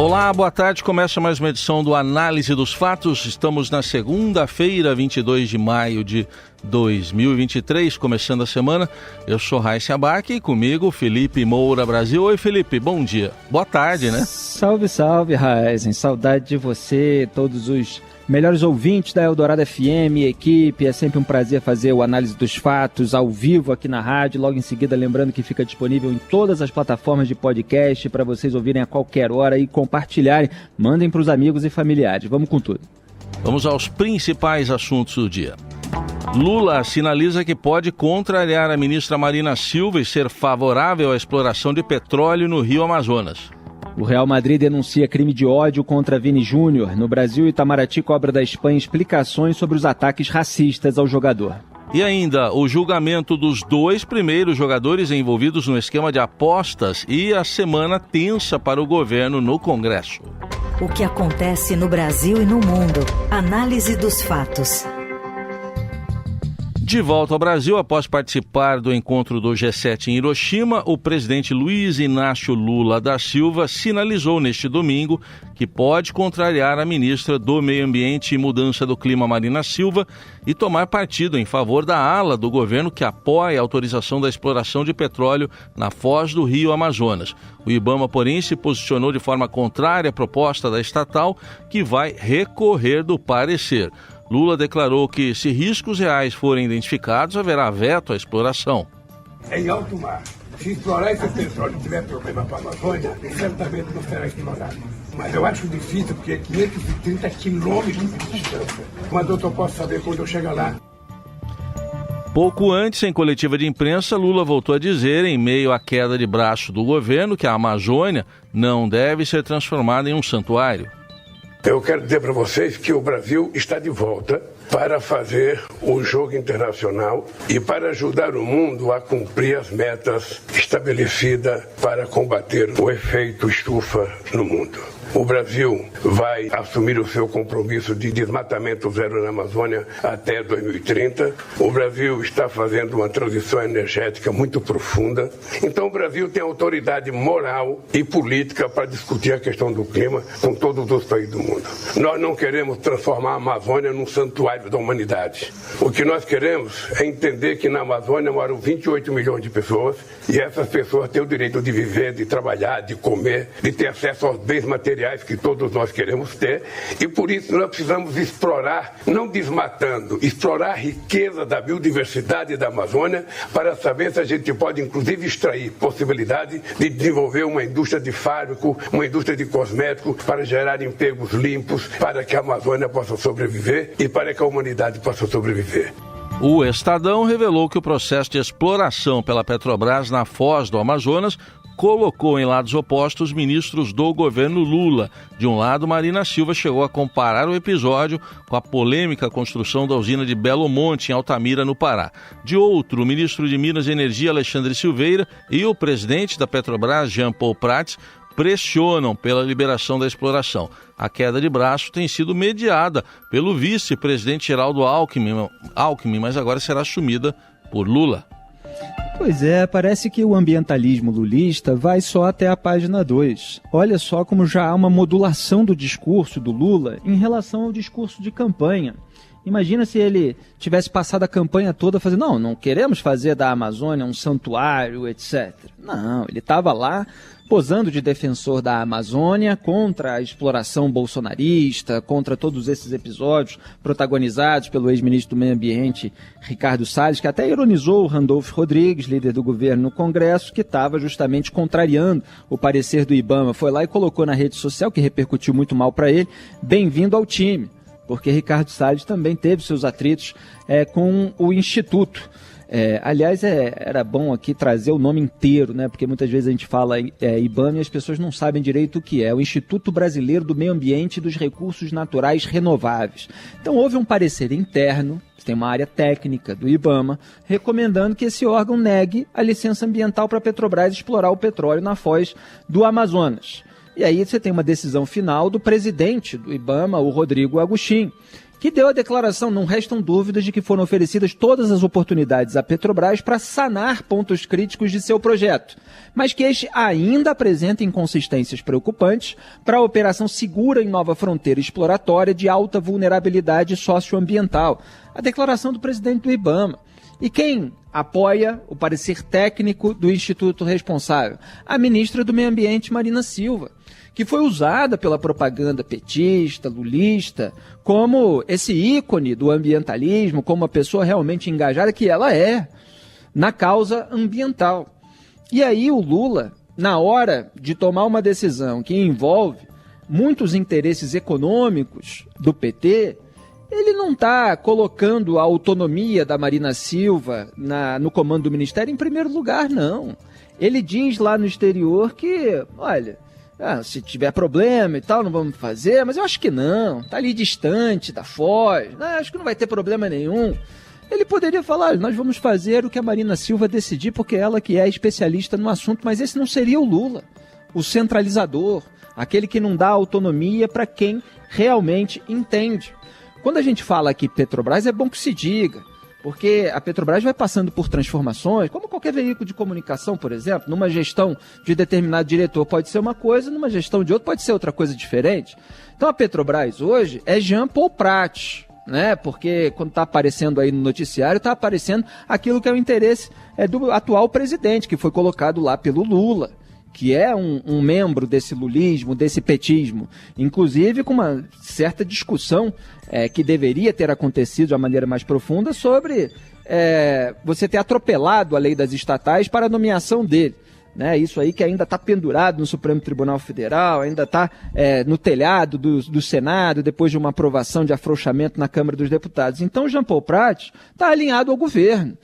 Olá, boa tarde. Começa mais uma edição do Análise dos Fatos. Estamos na segunda-feira, 22 de maio de 2023, começando a semana. Eu sou Raíssa Abac e comigo Felipe Moura Brasil. Oi, Felipe, bom dia. Boa tarde, né? Salve, salve, Raíssa. Saudade de você, todos os melhores ouvintes da Eldorado FM, equipe. É sempre um prazer fazer o Análise dos Fatos ao vivo aqui na rádio. Logo em seguida, lembrando que fica disponível em todas as plataformas de podcast para vocês ouvirem a qualquer hora e compartilharem. Mandem para os amigos e familiares. Vamos com tudo. Vamos aos principais assuntos do dia. Lula sinaliza que pode contrariar a ministra Marina Silva e ser favorável à exploração de petróleo no Rio Amazonas. O Real Madrid denuncia crime de ódio contra Vini Júnior. No Brasil, Itamaraty cobra da Espanha explicações sobre os ataques racistas ao jogador. E ainda o julgamento dos 2 primeiros jogadores envolvidos no esquema de apostas e a semana tensa para o governo no Congresso. O que acontece no Brasil e no mundo. Análise dos fatos. De volta ao Brasil, após participar do encontro do G7 em Hiroshima, o presidente Luiz Inácio Lula da Silva sinalizou neste domingo que pode contrariar a ministra do Meio Ambiente e Mudança do Clima, Marina Silva, e tomar partido em favor da ala do governo que apoia a autorização da exploração de petróleo na foz do Rio Amazonas. O IBAMA, porém, se posicionou de forma contrária à proposta da estatal, que vai recorrer do parecer. Lula declarou que, se riscos reais forem identificados, haverá veto à exploração. Em alto mar, se explorar esse petróleo e tiver problema para a Amazônia, certamente não será explorado. Mas eu acho difícil, porque é 530 quilômetros de distância. Mas eu só posso saber quando eu chegar lá. Pouco antes, em coletiva de imprensa, Lula voltou a dizer, em meio à queda de braço do governo, que a Amazônia não deve ser transformada em um santuário. Eu quero dizer para vocês que o Brasil está de volta para fazer o jogo internacional e para ajudar o mundo a cumprir as metas estabelecidas para combater o efeito estufa no mundo. O Brasil vai assumir o seu compromisso de desmatamento zero na Amazônia até 2030. O Brasil está fazendo uma transição energética muito profunda. Então o Brasil tem autoridade moral e política para discutir a questão do clima com todos os países do mundo. Nós não queremos transformar a Amazônia num santuário da humanidade. O que nós queremos é entender que na Amazônia moram 28 milhões de pessoas e essas pessoas têm o direito de viver, de trabalhar, de comer, de ter acesso aos bens materiais que todos nós queremos ter, e por isso nós precisamos explorar, não desmatando, explorar a riqueza da biodiversidade da Amazônia para saber se a gente pode inclusive extrair possibilidade de desenvolver uma indústria de fármaco, uma indústria de cosméticos para gerar empregos limpos, para que a Amazônia possa sobreviver e para que a humanidade possa sobreviver. O Estadão revelou que o processo de exploração pela Petrobras na foz do Amazonas colocou em lados opostos ministros do governo Lula. De um lado, Marina Silva chegou a comparar o episódio com a polêmica construção da usina de Belo Monte, em Altamira, no Pará. De outro, o ministro de Minas e Energia, Alexandre Silveira, e o presidente da Petrobras, Jean Paul Prats, pressionam pela liberação da exploração. A queda de braço tem sido mediada pelo vice-presidente Geraldo Alckmin, mas agora será assumida por Lula. Pois é, parece que o ambientalismo lulista vai só até a página 2. Olha só como já há uma modulação do discurso do Lula em relação ao discurso de campanha. Imagina se ele tivesse passado a campanha toda fazendo, não queremos fazer da Amazônia um santuário, etc. Não, ele estava lá posando de defensor da Amazônia contra a exploração bolsonarista, contra todos esses episódios protagonizados pelo ex-ministro do Meio Ambiente, Ricardo Salles, que até ironizou o Randolfo Rodrigues, líder do governo no Congresso, que estava justamente contrariando o parecer do IBAMA. Foi lá e colocou na rede social, que repercutiu muito mal para ele, bem-vindo ao time, porque Ricardo Salles também teve seus atritos com o Instituto. Aliás, era bom aqui trazer o nome inteiro, né? Porque muitas vezes a gente fala IBAMA e as pessoas não sabem direito o que é. O Instituto Brasileiro do Meio Ambiente e dos Recursos Naturais Renováveis. Então houve um parecer interno, tem uma área técnica do IBAMA, recomendando que esse órgão negue a licença ambiental para a Petrobras explorar o petróleo na foz do Amazonas. E aí você tem uma decisão final do presidente do IBAMA, o Rodrigo Agostinho, que deu a declaração: não restam dúvidas de que foram oferecidas todas as oportunidades à Petrobras para sanar pontos críticos de seu projeto, mas que este ainda apresenta inconsistências preocupantes para a operação segura em nova fronteira exploratória de alta vulnerabilidade socioambiental. A declaração do presidente do IBAMA. E quem apoia o parecer técnico do instituto responsável? A ministra do Meio Ambiente, Marina Silva, que foi usada pela propaganda petista, lulista, como esse ícone do ambientalismo, como uma pessoa realmente engajada, que ela é, na causa ambiental. E aí o Lula, na hora de tomar uma decisão que envolve muitos interesses econômicos do PT, ele não está colocando a autonomia da Marina Silva no comando do Ministério em primeiro lugar, não. Ele diz lá no exterior que, olha, se tiver problema e tal, não vamos fazer, mas eu acho que não, está ali distante da Foz, acho que não vai ter problema nenhum. Ele poderia falar: nós vamos fazer o que a Marina Silva decidir, porque ela que é especialista no assunto, mas esse não seria o Lula, o centralizador, aquele que não dá autonomia para quem realmente entende. Quando a gente fala aqui Petrobras, é bom que se diga, porque a Petrobras vai passando por transformações, como qualquer veículo de comunicação, por exemplo. Numa gestão de determinado diretor pode ser uma coisa, numa gestão de outro pode ser outra coisa diferente. Então a Petrobras hoje é Jean Paul Prat, né? Porque quando está aparecendo aí no noticiário, está aparecendo aquilo que é o interesse do atual presidente, que foi colocado lá pelo Lula, que é um membro desse lulismo, desse petismo, inclusive com uma certa discussão que deveria ter acontecido de uma maneira mais profunda sobre você ter atropelado a lei das estatais para a nomeação dele. Né? Isso aí que ainda está pendurado no Supremo Tribunal Federal, ainda está no telhado do Senado, depois de uma aprovação de afrouxamento na Câmara dos Deputados. Então, Jean Paul Prat está alinhado ao governo.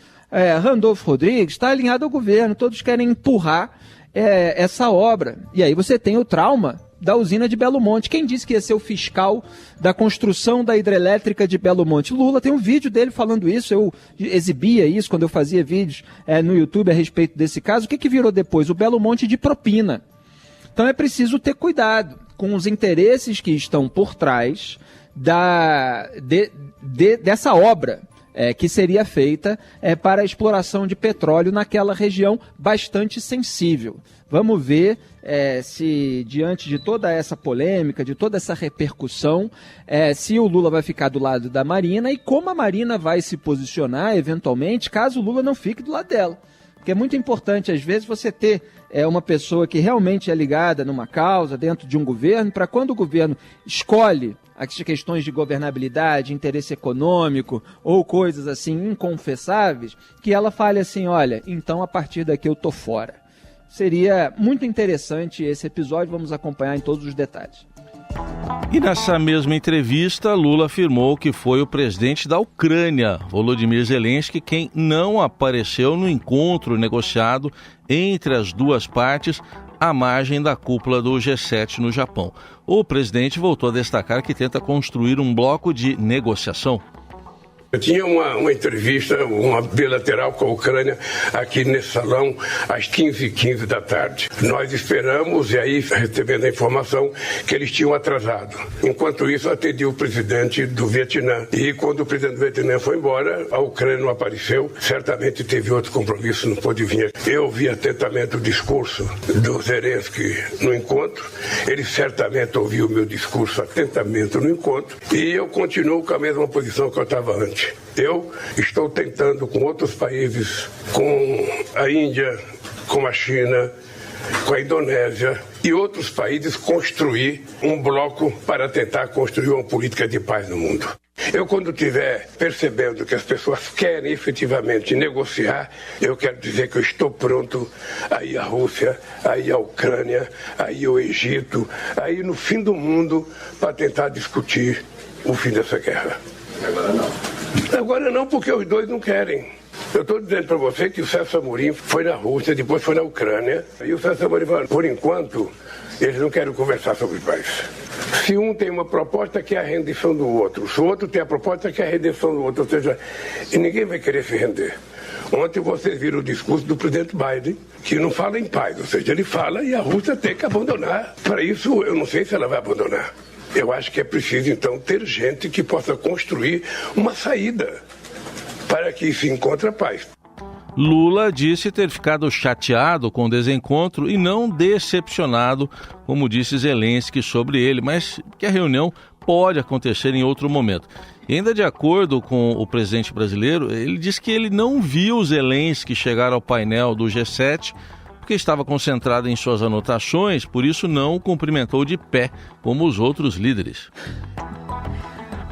Randolfo Rodrigues está alinhado ao governo. Todos querem empurrar essa obra. E aí você tem o trauma da usina de Belo Monte. Quem disse que ia ser o fiscal da construção da hidrelétrica de Belo Monte? Lula. Tem um vídeo dele falando isso, eu exibia isso quando eu fazia vídeos no YouTube a respeito desse caso. O que virou depois? O Belo Monte de propina. Então é preciso ter cuidado com os interesses que estão por trás dessa obra que seria feita para a exploração de petróleo naquela região bastante sensível. Vamos ver se, diante de toda essa polêmica, de toda essa repercussão, se o Lula vai ficar do lado da Marina e como a Marina vai se posicionar, eventualmente, caso o Lula não fique do lado dela. Porque é muito importante, às vezes, você ter uma pessoa que realmente é ligada numa causa, dentro de um governo, para quando o governo escolhe as questões de governabilidade, interesse econômico ou coisas assim inconfessáveis, que ela fale assim: olha, então a partir daqui eu tô fora. Seria muito interessante esse episódio, vamos acompanhar em todos os detalhes. E nessa mesma entrevista, Lula afirmou que foi o presidente da Ucrânia, Volodymyr Zelensky, quem não apareceu no encontro negociado entre as duas partes à margem da cúpula do G7 no Japão. O presidente voltou a destacar que tenta construir um bloco de negociação. Eu tinha uma entrevista, uma bilateral com a Ucrânia aqui nesse salão às 15h15 da tarde. Nós esperamos, e aí recebendo a informação que eles tinham atrasado. Enquanto isso, atendi o presidente do Vietnã. E quando o presidente do Vietnã foi embora, a Ucrânia não apareceu. Certamente teve outro compromisso, não pôde vir. Eu ouvi atentamente o discurso do Zelensky no encontro. Ele certamente ouviu o meu discurso atentamente no encontro. E eu continuo com a mesma posição que eu estava antes. Eu estou tentando com outros países, com a Índia, com a China, com a Indonésia e outros países, construir um bloco para tentar construir uma política de paz no mundo. Eu, quando estiver percebendo que as pessoas querem efetivamente negociar, eu quero dizer que eu estou pronto a ir à Rússia, a ir à Ucrânia, a ir ao Egito, a ir no fim do mundo para tentar discutir o fim dessa guerra. Agora não. Agora não, porque os dois não querem. Eu estou dizendo para você que o César Amorim foi na Rússia, depois foi na Ucrânia, e o César Amorim falou: por enquanto, eles não querem conversar sobre paz. Se um tem uma proposta que é a rendição do outro, se o outro tem a proposta que é a redenção do outro, ou seja, e ninguém vai querer se render. Ontem vocês viram o discurso do presidente Biden, que não fala em paz, ou seja, ele fala e a Rússia tem que abandonar. Para isso, eu não sei se ela vai abandonar. Eu acho que é preciso, então, ter gente que possa construir uma saída para que se encontre a paz. Lula disse ter ficado chateado com o desencontro e não decepcionado, como disse Zelensky sobre ele, mas que a reunião pode acontecer em outro momento. E ainda de acordo com o presidente brasileiro, ele disse que ele não viu Zelensky chegar ao painel do G7 porque estava concentrado em suas anotações, por isso não o cumprimentou de pé, como os outros líderes.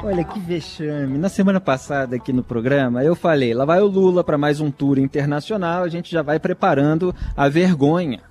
Olha que vexame. Na semana passada aqui no programa eu falei, lá vai o Lula para mais um tour internacional, a gente já vai preparando a vergonha.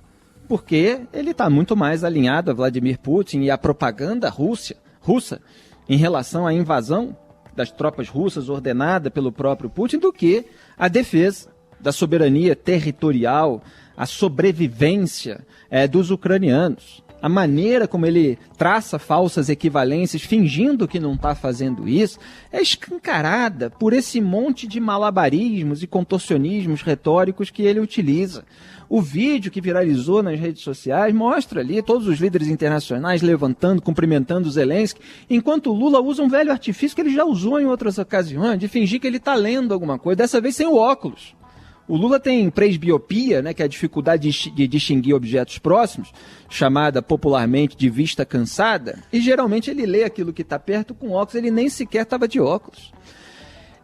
Porque ele está muito mais alinhado a Vladimir Putin e a propaganda russa em relação à invasão das tropas russas ordenada pelo próprio Putin do que a defesa da soberania territorial, a sobrevivência dos ucranianos. A maneira como ele traça falsas equivalências, fingindo que não está fazendo isso, é escancarada por esse monte de malabarismos e contorcionismos retóricos que ele utiliza. O vídeo que viralizou nas redes sociais mostra ali todos os líderes internacionais levantando, cumprimentando Zelensky, enquanto o Lula usa um velho artifício que ele já usou em outras ocasiões, de fingir que ele está lendo alguma coisa, dessa vez sem o óculos. O Lula tem presbiopia, né, que é a dificuldade de distinguir objetos próximos, chamada popularmente de vista cansada, e geralmente ele lê aquilo que está perto com óculos, ele nem sequer estava de óculos.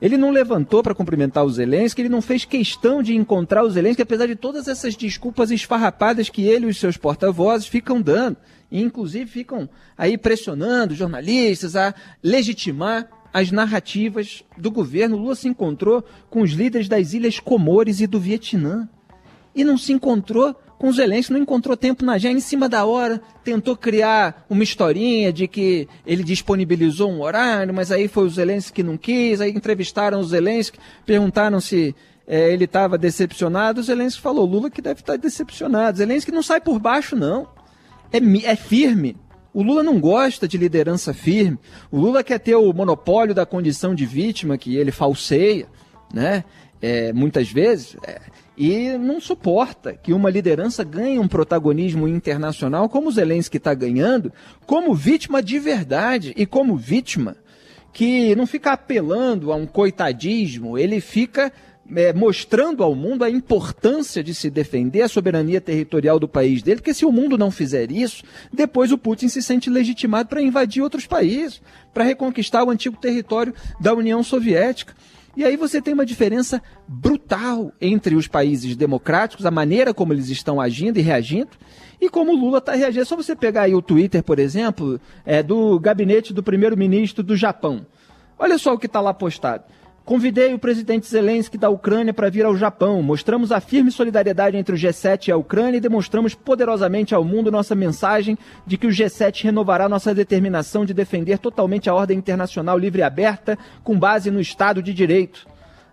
Ele não levantou para cumprimentar o Zelensky, ele não fez questão de encontrar o Zelensky, apesar de todas essas desculpas esfarrapadas que ele e os seus porta-vozes ficam dando, e inclusive ficam aí pressionando jornalistas a legitimar as narrativas do governo. Lula se encontrou com os líderes das Ilhas Comores e do Vietnã. E não se encontrou com o Zelensky, não encontrou tempo na agenda, em cima da hora, tentou criar uma historinha de que ele disponibilizou um horário, mas aí foi o Zelensky que não quis, aí entrevistaram o Zelensky, perguntaram se ele estava decepcionado, o Zelensky falou, Lula que deve estar decepcionado. Zelensky não sai por baixo, não. É firme. O Lula não gosta de liderança firme. O Lula quer ter o monopólio da condição de vítima, que ele falseia, né? Muitas vezes, e não suporta que uma liderança ganhe um protagonismo internacional como o Zelensky está ganhando, como vítima de verdade e como vítima que não fica apelando a um coitadismo, ele fica mostrando ao mundo a importância de se defender a soberania territorial do país dele, porque se o mundo não fizer isso, depois o Putin se sente legitimado para invadir outros países, para reconquistar o antigo território da União Soviética. E aí você tem uma diferença brutal entre os países democráticos, a maneira como eles estão agindo e reagindo, e como o Lula está reagindo. É só você pegar aí o Twitter, por exemplo, do gabinete do primeiro-ministro do Japão. Olha só o que está lá postado. Convidei o presidente Zelensky da Ucrânia para vir ao Japão. Mostramos a firme solidariedade entre o G7 e a Ucrânia e demonstramos poderosamente ao mundo nossa mensagem de que o G7 renovará nossa determinação de defender totalmente a ordem internacional livre e aberta com base no Estado de Direito.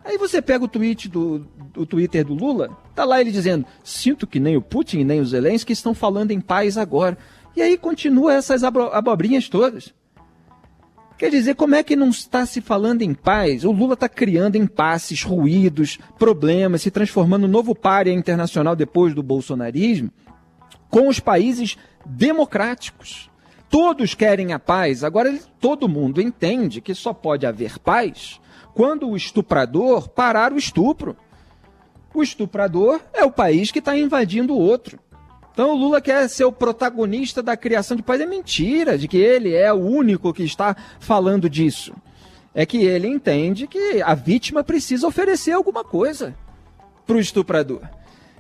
Aí você pega o Twitter do Lula, tá lá ele dizendo, sinto que nem o Putin nem o Zelensky estão falando em paz agora. E aí continua essas abobrinhas todas. Quer dizer, como é que não está se falando em paz? O Lula está criando impasses, ruídos, problemas, se transformando no novo pária internacional depois do bolsonarismo, com os países democráticos. Todos querem a paz. Agora, todo mundo entende que só pode haver paz quando o estuprador parar o estupro. O estuprador é o país que está invadindo o outro. Então o Lula quer ser o protagonista da criação de paz. É mentira de que ele é o único que está falando disso. É que ele entende que a vítima precisa oferecer alguma coisa para o estuprador.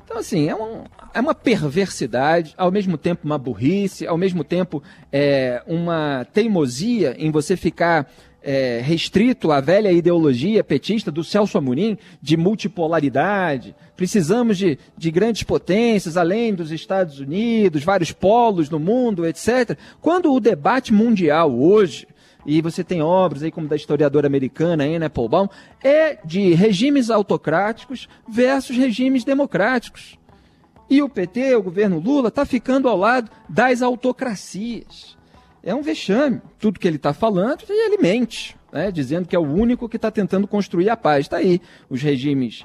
Então, assim, é uma perversidade, ao mesmo tempo uma burrice, ao mesmo tempo uma teimosia em você ficar restrito à velha ideologia petista do Celso Amorim, de multipolaridade. Precisamos de grandes potências, além dos Estados Unidos, vários polos no mundo, etc. Quando o debate mundial hoje, e você tem obras aí como da historiadora americana Anne Applebaum, é de regimes autocráticos versus regimes democráticos. E o PT, o governo Lula, está ficando ao lado das autocracias. É um vexame. Tudo que ele está falando, e ele mente, né? Dizendo que é o único que está tentando construir a paz. Está aí. Os regimes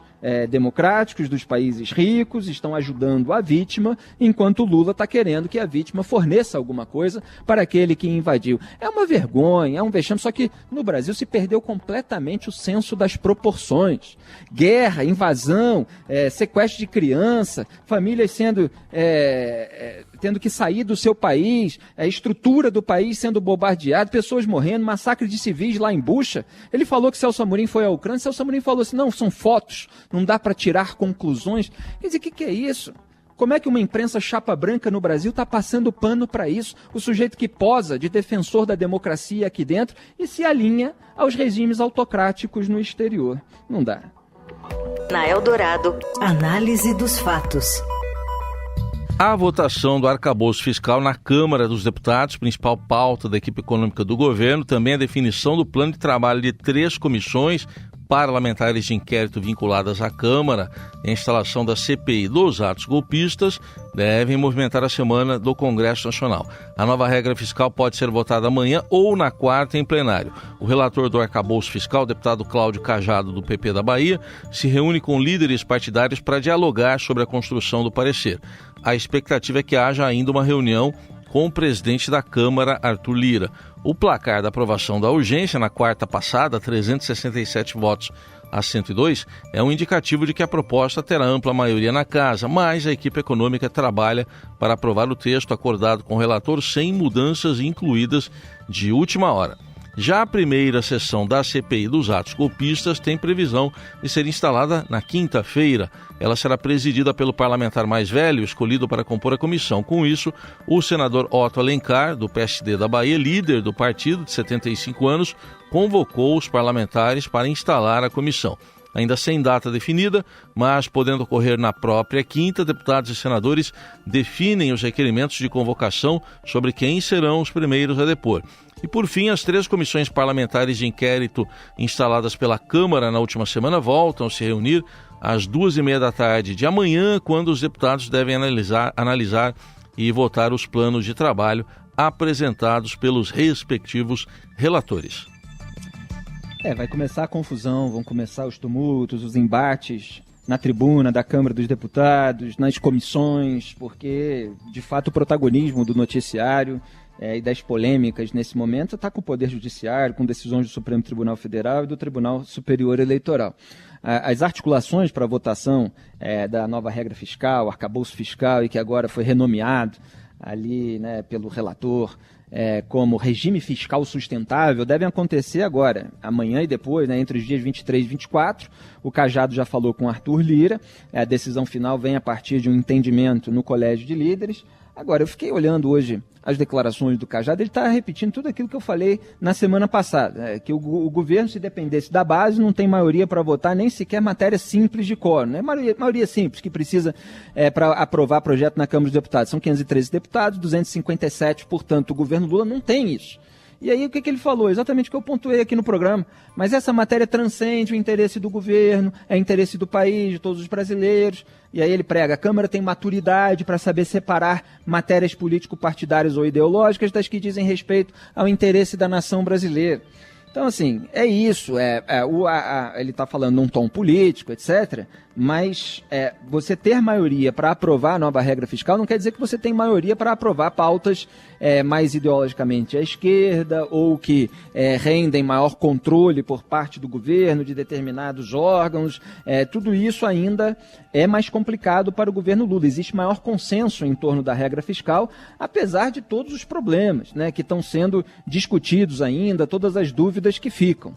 democráticos dos países ricos estão ajudando a vítima, enquanto o Lula está querendo que a vítima forneça alguma coisa para aquele que invadiu. É uma vergonha, é um vexame, só que no Brasil se perdeu completamente o senso das proporções. Guerra, invasão, sequestro de criança, famílias sendo tendo que sair do seu país, a estrutura do país sendo bombardeada, pessoas morrendo, massacre de civis lá em Bucha. Ele falou que Celso Amorim foi à Ucrânia, Celso Amorim falou assim, não, são fotos, não dá para tirar conclusões. Quer dizer, o que é isso? Como é que uma imprensa chapa branca no Brasil está passando pano para isso? O sujeito que posa de defensor da democracia aqui dentro e se alinha aos regimes autocráticos no exterior. Não dá. Na Eldorado, análise dos fatos. A votação do arcabouço fiscal na Câmara dos Deputados, principal pauta da equipe econômica do governo, também a definição do plano de trabalho de 3 comissões parlamentares de inquérito vinculadas à Câmara e a instalação da CPI dos atos golpistas devem movimentar a semana do Congresso Nacional. A nova regra fiscal pode ser votada amanhã ou na quarta em plenário. O relator do arcabouço fiscal, o deputado Cláudio Cajado, do PP da Bahia, se reúne com líderes partidários para dialogar sobre a construção do parecer. A expectativa é que haja ainda uma reunião com o presidente da Câmara, Arthur Lira. O placar da aprovação da urgência na quarta passada, 367 votos a 102, é um indicativo de que a proposta terá ampla maioria na casa, mas a equipe econômica trabalha para aprovar o texto acordado com o relator sem mudanças incluídas de última hora. Já a primeira sessão da CPI dos atos golpistas tem previsão de ser instalada na quinta-feira. Ela será presidida pelo parlamentar mais velho, escolhido para compor a comissão. Com isso, o senador Otto Alencar, do PSD da Bahia, líder do partido, de 75 anos, convocou os parlamentares para instalar a comissão. Ainda sem data definida, mas podendo ocorrer na própria quinta, deputados e senadores definem os requerimentos de convocação sobre quem serão os primeiros a depor. E, por fim, as 3 comissões parlamentares de inquérito instaladas pela Câmara na última semana voltam a se reunir às 2h30 da tarde de amanhã, quando os deputados devem analisar e votar os planos de trabalho apresentados pelos respectivos relatores. Vai começar a confusão, vão começar os tumultos, os embates na tribuna da Câmara dos Deputados, nas comissões, porque, de fato, o protagonismo do noticiário e das polêmicas nesse momento está com o Poder Judiciário, com decisões do Supremo Tribunal Federal e do Tribunal Superior Eleitoral. As articulações para a votação da nova regra fiscal, arcabouço fiscal, e que agora foi renomeado ali, né, pelo relator como regime fiscal sustentável, devem acontecer agora, amanhã e depois, né, entre os dias 23 e 24. O Cajado já falou com Arthur Lira, a decisão final vem a partir de um entendimento no Colégio de Líderes. Agora, eu fiquei olhando hoje as declarações do Cajado, ele está repetindo tudo aquilo que eu falei na semana passada, que o governo, se dependesse da base, não tem maioria para votar nem sequer matéria simples de quórum, né? Maioria simples que precisa para aprovar projeto na Câmara dos Deputados. São 513 deputados, 257, portanto, o governo Lula não tem isso. E aí o que ele falou? Exatamente o que eu pontuei aqui no programa. Mas essa matéria transcende o interesse do governo, é interesse do país, de todos os brasileiros. E aí ele prega, a Câmara tem maturidade para saber separar matérias político-partidárias ou ideológicas das que dizem respeito ao interesse da nação brasileira. Então, assim, é isso. Ele está falando num tom político, etc., mas você ter maioria para aprovar a nova regra fiscal não quer dizer que você tem maioria para aprovar pautas mais ideologicamente à esquerda ou que rendem maior controle por parte do governo de determinados órgãos. Tudo isso ainda é mais complicado para o governo Lula. Existe maior consenso em torno da regra fiscal, apesar de todos os problemas, né, que estão sendo discutidos ainda, todas as dúvidas que ficam.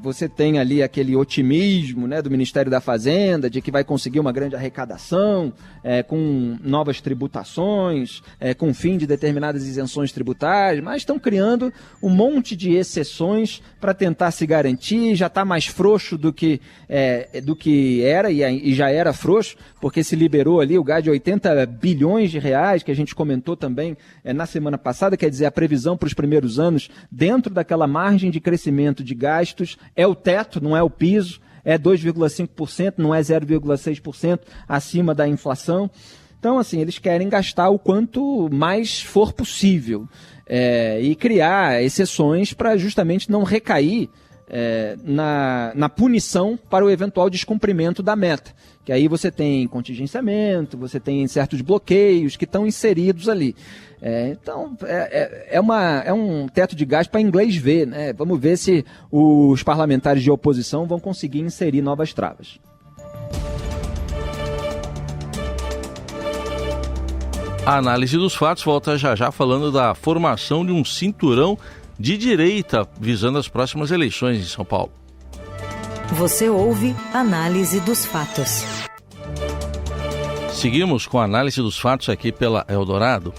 Você tem ali aquele otimismo, né, do Ministério da Fazenda de que vai conseguir uma grande arrecadação com novas tributações, com o fim de determinadas isenções tributárias, mas estão criando um monte de exceções para tentar se garantir. Já está mais frouxo do que era, e já era frouxo, porque se liberou ali o gás de 80 bilhões de reais, que a gente comentou também na semana passada. Quer dizer, a previsão para os primeiros anos, dentro daquela margem de crescimento de gastos, é o teto, não é o piso, é 2,5%, não é 0,6% acima da inflação. Então, assim, eles querem gastar o quanto mais for possível e criar exceções para justamente não recair na punição para o eventual descumprimento da meta. Que aí você tem contingenciamento, você tem certos bloqueios que estão inseridos ali. Então, é um teto de gasto para inglês ver, né? Vamos ver se os parlamentares de oposição vão conseguir inserir novas travas. A análise dos fatos volta já falando da formação de um cinturão de direita visando as próximas eleições em São Paulo. Você ouve Análise dos Fatos. Seguimos com a análise dos fatos aqui pela Eldorado.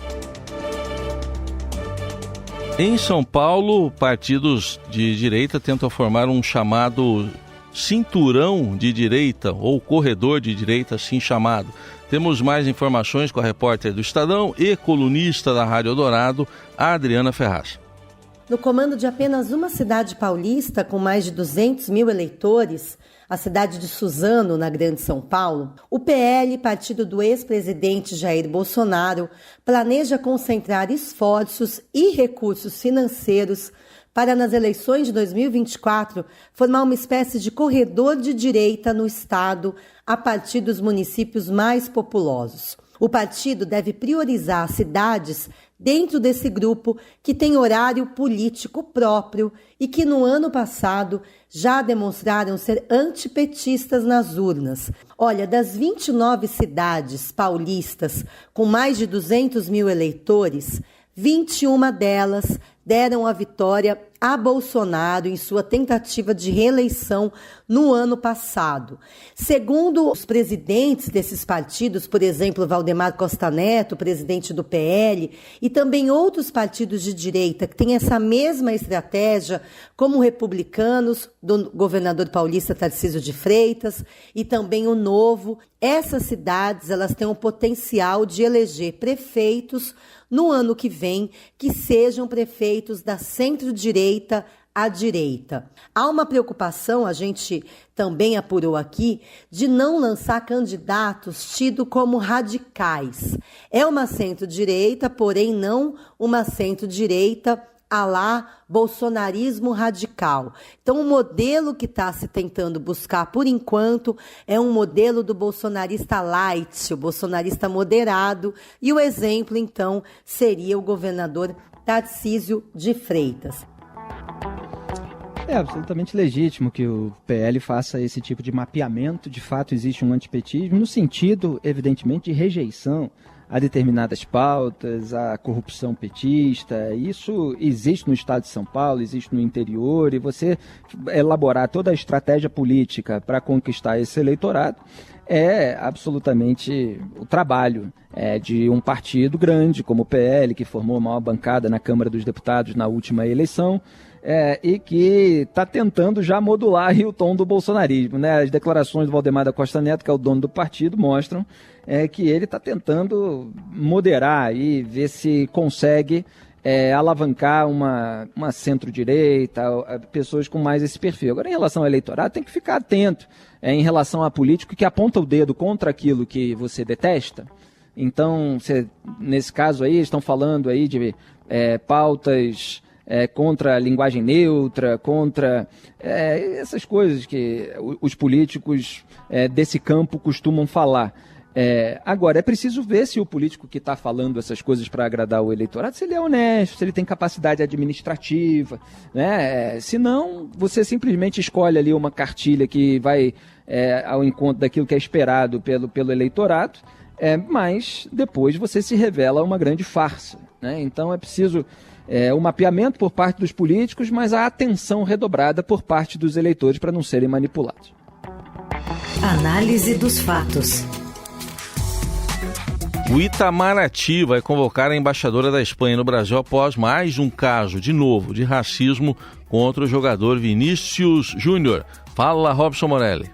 Em São Paulo, partidos de direita tentam formar um chamado cinturão de direita, ou corredor de direita, assim chamado. Temos mais informações com a repórter do Estadão e colunista da Rádio Eldorado, a Adriana Ferraz. No comando de apenas uma cidade paulista com mais de 200 mil eleitores, a cidade de Suzano, na Grande São Paulo, o PL, partido do ex-presidente Jair Bolsonaro, planeja concentrar esforços e recursos financeiros para, nas eleições de 2024, formar uma espécie de corredor de direita no estado a partir dos municípios mais populosos. O partido deve priorizar cidades dentro desse grupo que tem horário político próprio e que no ano passado já demonstraram ser antipetistas nas urnas. Olha, das 29 cidades paulistas com mais de 200 mil eleitores, 21 delas deram a vitória a Bolsonaro em sua tentativa de reeleição no ano passado. Segundo os presidentes desses partidos, por exemplo, Valdemar Costa Neto, presidente do PL, e também outros partidos de direita que têm essa mesma estratégia, como Republicanos, do governador paulista Tarcísio de Freitas, e também o Novo, essas cidades elas têm o potencial de eleger prefeitos no ano que vem que sejam prefeitos da centro-direita à direita. Há uma preocupação, a gente também apurou aqui, de não lançar candidatos tidos como radicais. É uma centro-direita, porém não uma centro-direita à la bolsonarismo radical. Então, o modelo que está se tentando buscar, por enquanto, é um modelo do bolsonarista light, o bolsonarista moderado, e o exemplo, então, seria o governador Tarcísio de Freitas. É absolutamente legítimo que o PL faça esse tipo de mapeamento. De fato, existe um antipetismo no sentido, evidentemente, de rejeição a determinadas pautas, a corrupção petista. Isso existe no estado de São Paulo, existe no interior, e você elaborar toda a estratégia política para conquistar esse eleitorado é absolutamente o trabalho de um partido grande como o PL, que formou a maior bancada na Câmara dos Deputados na última eleição, e que está tentando já modular aí o tom do bolsonarismo, né? As declarações do Valdemar da Costa Neto, que é o dono do partido, mostram que ele está tentando moderar e ver se consegue alavancar uma centro-direita, pessoas com mais esse perfil. Agora, em relação ao eleitorado, tem que ficar atento em relação a político que aponta o dedo contra aquilo que você detesta. Então, nesse caso aí, estão falando aí de pautas contra a linguagem neutra, contra essas coisas que os políticos desse campo costumam falar. Agora, é preciso ver se o político que está falando essas coisas para agradar o eleitorado, se ele é honesto, se ele tem capacidade administrativa, né? Se não, você simplesmente escolhe ali uma cartilha que vai ao encontro daquilo que é esperado pelo eleitorado, mas depois você se revela uma grande farsa, né? Então é preciso o mapeamento por parte dos políticos, mas a atenção redobrada por parte dos eleitores para não serem manipulados. Análise dos fatos. O Itamaraty vai convocar a embaixadora da Espanha no Brasil após mais um caso, de novo, de racismo contra o jogador Vinícius Júnior. Fala, Robson Morelli.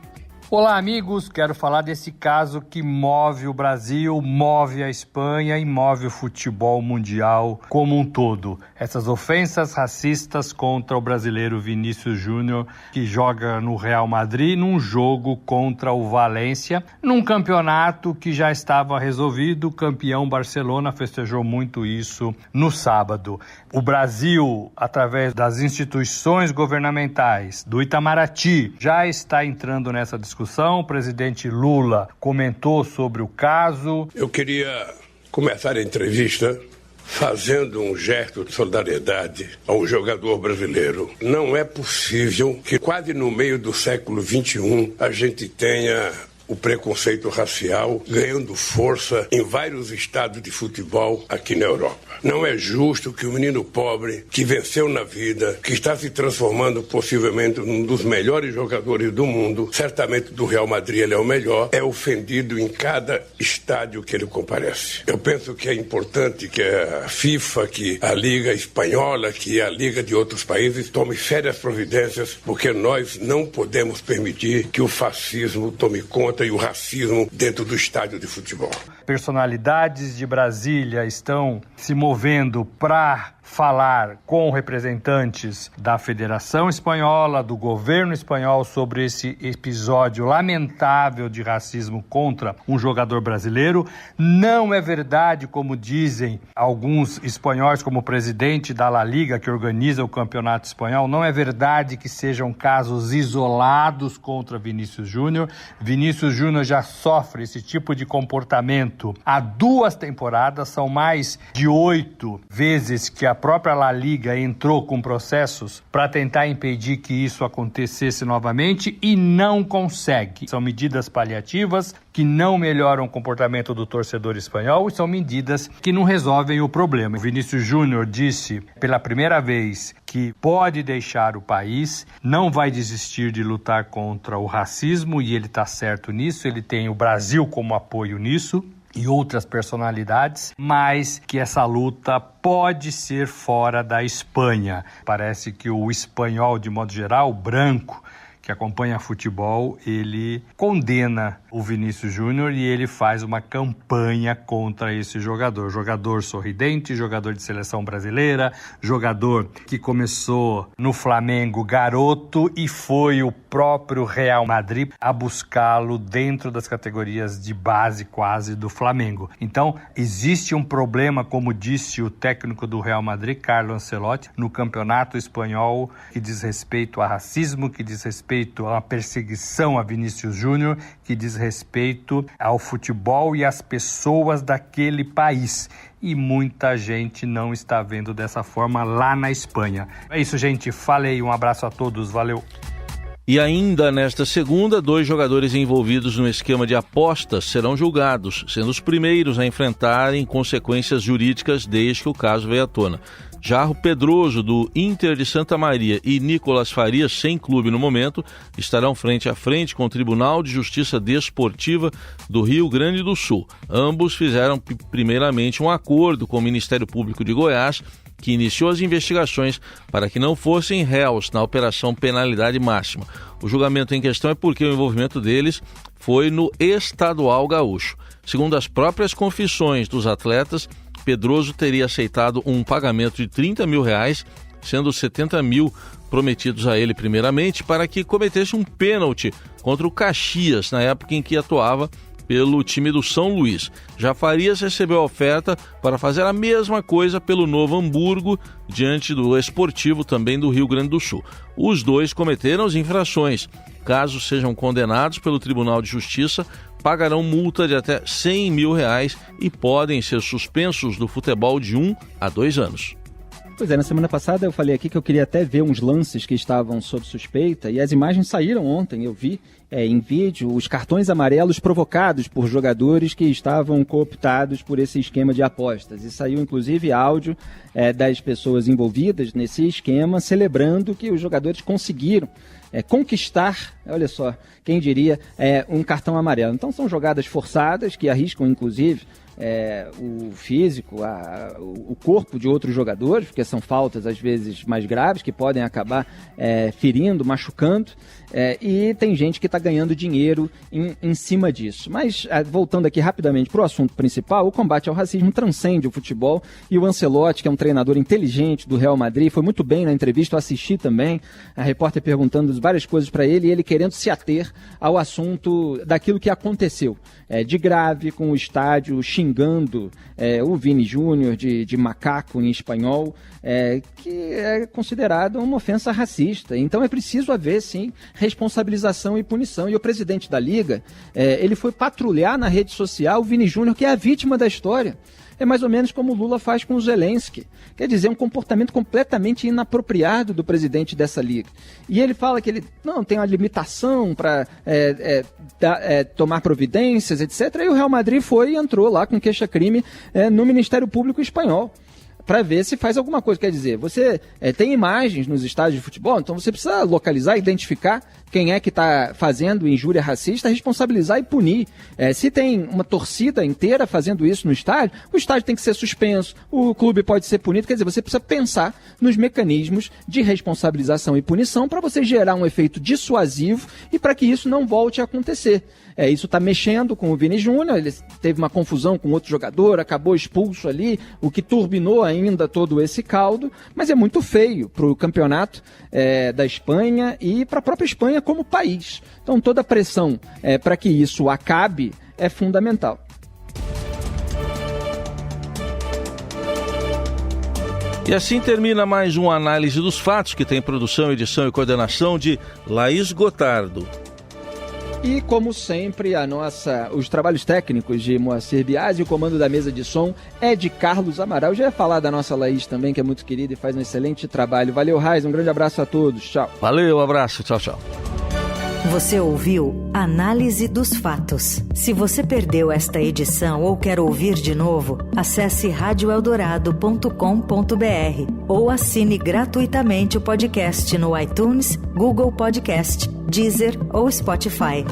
Olá, amigos. Quero falar desse caso que move o Brasil, move a Espanha e move o futebol mundial como um todo. Essas ofensas racistas contra o brasileiro Vinícius Júnior, que joga no Real Madrid num jogo contra o Valência, num campeonato que já estava resolvido. O campeão Barcelona festejou muito isso no sábado. O Brasil, através das instituições governamentais, do Itamaraty, já está entrando nessa discussão. O presidente Lula comentou sobre o caso. Eu queria começar a entrevista fazendo um gesto de solidariedade ao jogador brasileiro. Não é possível que quase no meio do século XXI a gente tenha o preconceito racial ganhando força em vários estados de futebol aqui na Europa. Não é justo que o menino pobre, que venceu na vida, que está se transformando possivelmente num dos melhores jogadores do mundo, certamente do Real Madrid ele é o melhor, é ofendido em cada estádio que ele comparece. Eu penso que é importante que a FIFA, que a Liga Espanhola, que a Liga de outros países tome sérias providências, porque nós não podemos permitir que o fascismo tome conta e o racismo dentro do estádio de futebol. Personalidades de Brasília estão se movendo para falar com representantes da Federação Espanhola, do governo espanhol, sobre esse episódio lamentável de racismo contra um jogador brasileiro. Não é verdade, como dizem alguns espanhóis, como o presidente da La Liga, que organiza o campeonato espanhol, não é verdade que sejam casos isolados contra Vinícius Júnior. Vinícius Júnior já sofre esse tipo de comportamento há 2 temporadas, são mais de 8 vezes que a própria La Liga entrou com processos para tentar impedir que isso acontecesse novamente e não consegue. São medidas paliativas que não melhoram o comportamento do torcedor espanhol e são medidas que não resolvem o problema. O Vinícius Júnior disse pela primeira vez que pode deixar o país, não vai desistir de lutar contra o racismo e ele está certo nisso, ele tem o Brasil como apoio nisso e outras personalidades, mas que essa luta pode ser fora da Espanha. Parece que o espanhol, de modo geral, branco, que acompanha futebol, ele condena o Vinícius Júnior e ele faz uma campanha contra esse jogador. Jogador sorridente, jogador de seleção brasileira, jogador que começou no Flamengo garoto e foi o próprio Real Madrid a buscá-lo dentro das categorias de base quase do Flamengo. Então, existe um problema, como disse o técnico do Real Madrid, Carlo Ancelotti, no campeonato espanhol que diz respeito a racismo, que diz respeito a perseguição a Vinícius Júnior, que diz respeito ao futebol e às pessoas daquele país. E muita gente não está vendo dessa forma lá na Espanha. É isso, gente. Falei. Um abraço a todos. Valeu. E ainda nesta segunda, 2 jogadores envolvidos no esquema de apostas serão julgados, sendo os primeiros a enfrentarem consequências jurídicas desde que o caso veio à tona. Jarro Pedroso, do Inter de Santa Maria, e Nicolas Farias, sem clube no momento, estarão frente a frente com o Tribunal de Justiça Desportiva do Rio Grande do Sul. Ambos fizeram primeiramente um acordo com o Ministério Público de Goiás, que iniciou as investigações para que não fossem réus na Operação Penalidade Máxima. O julgamento em questão é porque o envolvimento deles foi no Estadual Gaúcho. Segundo as próprias confissões dos atletas, Pedroso teria aceitado um pagamento de R$30 mil, sendo 70 mil prometidos a ele primeiramente, para que cometesse um pênalti contra o Caxias, na época em que atuava pelo time do São Luís. Já Farias recebeu a oferta para fazer a mesma coisa pelo Novo Hamburgo, diante do Esportivo, também do Rio Grande do Sul. Os dois cometeram as infrações. Caso sejam condenados pelo Tribunal de Justiça, pagarão multa de até R$100 mil e podem ser suspensos do futebol de 1 a 2 anos. Pois é, na semana passada eu falei aqui que eu queria até ver uns lances que estavam sob suspeita e as imagens saíram ontem, eu vi em vídeo os cartões amarelos provocados por jogadores que estavam cooptados por esse esquema de apostas. E saiu inclusive áudio das pessoas envolvidas nesse esquema celebrando que os jogadores conseguiram conquistar, olha só, quem diria, um cartão amarelo. Então são jogadas forçadas que arriscam inclusive o físico, o corpo de outros jogadores, porque são faltas às vezes mais graves que podem acabar ferindo, machucando, e tem gente que está ganhando dinheiro em cima disso. Mas, voltando aqui rapidamente para o assunto principal, o combate ao racismo transcende o futebol, e o Ancelotti, que é um treinador inteligente do Real Madrid, foi muito bem na entrevista, eu assisti também, a repórter perguntando várias coisas para ele, e ele querendo se ater ao assunto daquilo que aconteceu, de grave, com o estádio xingando o Vini Júnior de macaco em espanhol, que é considerado uma ofensa racista. Então é preciso haver, sim, responsabilização e punição. E o presidente da Liga, ele foi patrulhar na rede social o Vini Júnior, que é a vítima da história. É mais ou menos como o Lula faz com o Zelensky. Quer dizer, um comportamento completamente inapropriado do presidente dessa liga. E ele fala que ele não tem uma limitação para tomar providências, etc. E o Real Madrid foi e entrou lá com queixa-crime no Ministério Público espanhol, para ver se faz alguma coisa. Quer dizer, você tem imagens nos estádios de futebol, então você precisa localizar, identificar quem é que está fazendo injúria racista, responsabilizar e punir. Se tem uma torcida inteira fazendo isso no estádio, o estádio tem que ser suspenso, o clube pode ser punido. Quer dizer, você precisa pensar nos mecanismos de responsabilização e punição para você gerar um efeito dissuasivo e para que isso não volte a acontecer. Isso está mexendo com o Vini Júnior, ele teve uma confusão com outro jogador, acabou expulso ali, o que turbinou ainda todo esse caldo, mas é muito feio para o campeonato da Espanha e para a própria Espanha como país. Então toda a pressão para que isso acabe é fundamental. E assim termina mais uma análise dos fatos, que tem produção, edição e coordenação de Laís Gotardo. E, como sempre, os trabalhos técnicos de Moacir Biasi, o comando da mesa de som é de Carlos Amaral. Já ia falar da nossa Laís também, que é muito querida e faz um excelente trabalho. Valeu, Raiz, um grande abraço a todos. Tchau. Valeu, abraço, tchau, tchau. Você ouviu Análise dos Fatos. Se você perdeu esta edição ou quer ouvir de novo, acesse radioeldorado.com.br ou assine gratuitamente o podcast no iTunes, Google Podcast, Deezer ou Spotify.